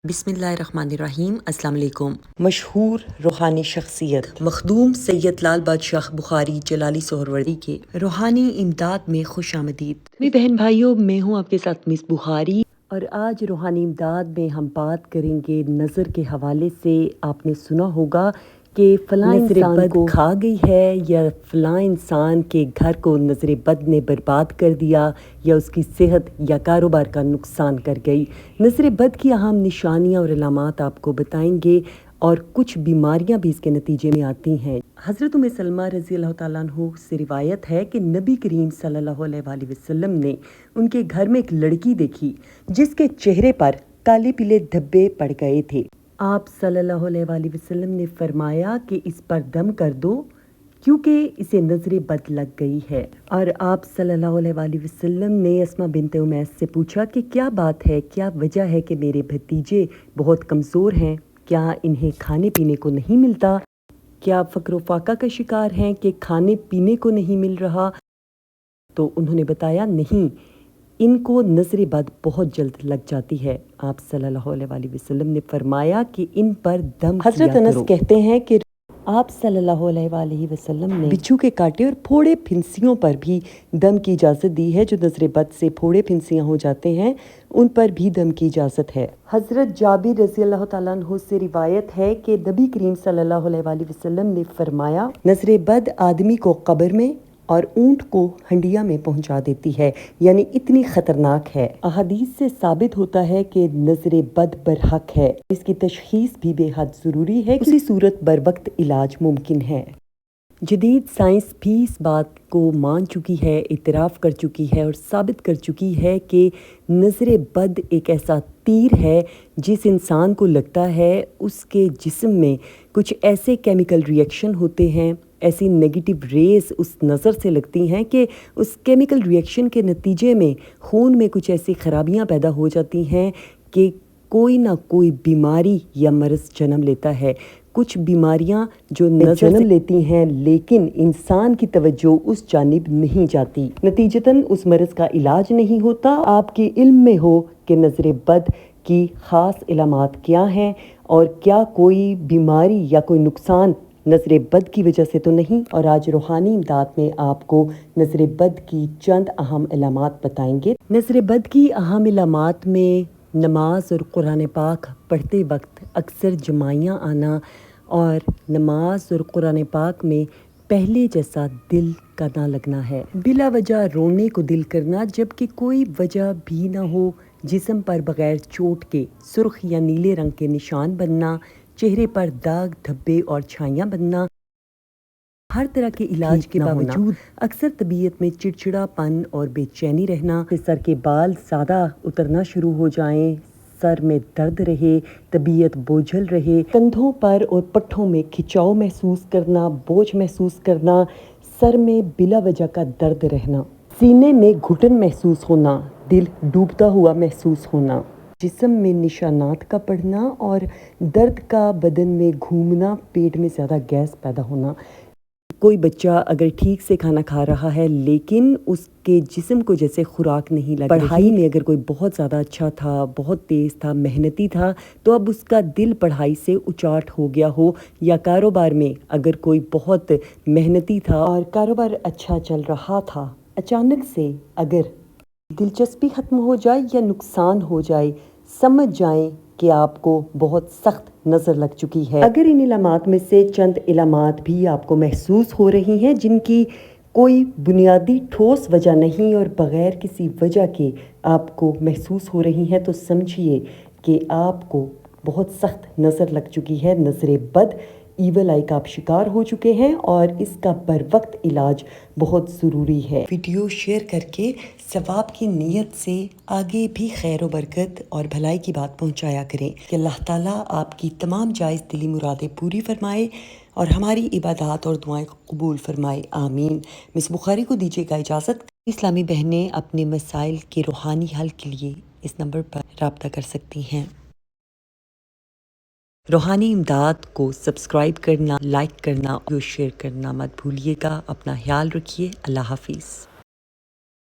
بسم اللہ الرحمن الرحیم۔ السلام علیکم۔ مشہور روحانی شخصیت مخدوم سید لال بادشاہ بخاری جلالی سہروردی کے روحانی امداد میں خوش آمدید۔ میری بہن بھائیوں، میں ہوں آپ کے ساتھ مس بخاری، اور آج روحانی امداد میں ہم بات کریں گے نظر کے حوالے سے۔ آپ نے سنا ہوگا کہ فلاں انسان کو کھا گئی ہے، یا فلاں انسان کے گھر کو نظر بد نے برباد کر دیا، یا اس کی صحت یا کاروبار کا نقصان کر گئی۔ نظر بد کی اہم نشانیاں اور علامات آپ کو بتائیں گے، اور کچھ بیماریاں بھی اس کے نتیجے میں آتی ہیں۔ حضرت ام سلمہ رضی اللہ تعالیٰ عنہ سے روایت ہے کہ نبی کریم صلی اللہ علیہ وآلہ وسلم نے ان کے گھر میں ایک لڑکی دیکھی جس کے چہرے پر کالے پیلے دھبے پڑ گئے تھے۔ آپ صلی اللہ علیہ وآلہ وسلم نے فرمایا کہ اس پر دم کر دو، کیونکہ اسے نظر بد لگ گئی ہے۔ اور آپ صلی اللہ علیہ وآلہ وسلم نے اسماء بنت امیس سے پوچھا کہ کیا بات ہے، کیا وجہ ہے کہ میرے بھتیجے بہت کمزور ہیں؟ کیا انہیں کھانے پینے کو نہیں ملتا؟ کیا فقر و فاقہ کا شکار ہیں کہ کھانے پینے کو نہیں مل رہا؟ تو انہوں نے بتایا نہیں، ان کو نظر بد بہت جلد لگ جاتی ہے۔ آپ صلی اللہ علیہ وآلہ وسلم نے فرمایا کہ ان پر دم کیا کرو۔ حضرت انس کہتے ہیں کہ آپ صلی اللہ علیہ وآلہ وسلم نے بچھو کے کانٹے اور پھوڑے پھنسیوں پر بھی دم کی اجازت دی ہے۔ جو نظر بد سے پھوڑے پھنسیاں ہو جاتے ہیں، ان پر بھی دم کی اجازت ہے۔ حضرت جابر رضی اللہ تعالیٰ عنہ سے روایت ہے کہ نبی کریم صلی اللہ علیہ وآلہ وسلم نے فرمایا، نظر بد آدمی کو قبر میں اور اونٹ کو ہنڈیا میں پہنچا دیتی ہے، یعنی اتنی خطرناک ہے۔ احادیث سے ثابت ہوتا ہے کہ نظر بد برحق ہے، اس کی تشخیص بھی بے حد ضروری ہے، کسی صورت بر وقت علاج ممکن ہے۔ جدید سائنس بھی اس بات کو مان چکی ہے، اعتراف کر چکی ہے اور ثابت کر چکی ہے کہ نظر بد ایک ایسا تیر ہے جس انسان کو لگتا ہے اس کے جسم میں کچھ ایسے کیمیکل ری ایکشن ہوتے ہیں، ایسی نیگیٹو ریز اس نظر سے لگتی ہیں کہ اس کیمیکل ری ایکشن کے نتیجے میں خون میں کچھ ایسی خرابیاں پیدا ہو جاتی ہیں کہ کوئی نہ کوئی بیماری یا مرض جنم لیتا ہے۔ کچھ بیماریاں جو جنم لیتی ہیں لیکن انسان کی توجہ اس جانب نہیں جاتی، نتیجتاً اس مرض کا علاج نہیں ہوتا۔ آپ کے علم میں ہو کہ نظر بد کی خاص علامات کیا ہیں، اور کیا کوئی بیماری یا کوئی نقصان نظر بد کی وجہ سے تو نہیں۔ اور آج روحانی امداد میں آپ کو نظر بد کی چند اہم علامات بتائیں گے۔ نظر بد کی اہم علامات میں نماز اور قرآن پاک پڑھتے وقت اکثر جمائیاں آنا، اور نماز اور قرآن پاک میں پہلے جیسا دل کا نہ لگنا ہے۔ بلا وجہ رونے کو دل کرنا جبکہ کوئی وجہ بھی نہ ہو، جسم پر بغیر چوٹ کے سرخ یا نیلے رنگ کے نشان بننا، چہرے پر داغ دھبے اور چھائیاں بننا، ہر طرح کے علاج کے باوجود اکثر طبیعت میں چڑچڑا پن اور بے چینی رہنا، سر کے بال زیادہ اترنا شروع ہو جائیں، سر میں درد رہے، طبیعت بوجھل رہے، کندھوں پر اور پٹھوں میں کھچاؤ محسوس کرنا، بوجھ محسوس کرنا، سر میں بلا وجہ کا درد رہنا، سینے میں گھٹن محسوس ہونا، دل ڈوبتا ہوا محسوس ہونا، جسم میں نشانات کا پڑنا اور درد کا، بدن میں گھومنا، پیٹ میں زیادہ گیس پیدا ہونا۔ کوئی بچہ اگر ٹھیک سے کھانا کھا رہا ہے لیکن اس کے جسم کو جیسے خوراک نہیں لگ رہی، پڑھائی میں اگر کوئی بہت زیادہ اچھا تھا، بہت تیز تھا، محنتی تھا، تو اب اس کا دل پڑھائی سے اچاٹ ہو گیا ہو، یا کاروبار میں اگر کوئی بہت محنتی تھا اور کاروبار اچھا چل رہا تھا، اچانک سے اگر دلچسپی ختم ہو جائے یا نقصان ہو جائے، سمجھ جائیں کہ آپ کو بہت سخت نظر لگ چکی ہے۔ اگر ان علامات میں سے چند علامات بھی آپ کو محسوس ہو رہی ہیں جن کی کوئی بنیادی ٹھوس وجہ نہیں اور بغیر کسی وجہ کے آپ کو محسوس ہو رہی ہیں، تو سمجھیے کہ آپ کو بہت سخت نظر لگ چکی ہے، نظر بد، ایول آئی کا آپ شکار ہو چکے ہیں، اور اس کا بر وقت علاج بہت ضروری ہے۔ ویڈیو شیئر کر کے ثواب کی نیت سے آگے بھی خیر و برکت اور بھلائی کی بات پہنچایا کریں کہ اللہ تعالیٰ آپ کی تمام جائز دلی مرادیں پوری فرمائے اور ہماری عبادات اور دعائیں قبول فرمائے، آمین۔ مس بخاری کو دیجیے گا اجازت۔ اسلامی بہنیں اپنے مسائل کے روحانی حل کے لیے اس نمبر پر رابطہ کر سکتی ہیں۔ روحانی امداد کو سبسکرائب کرنا، لائک کرنا اور شیئر کرنا مت بھولیے گا۔ اپنا خیال رکھیے۔ اللہ حافظ۔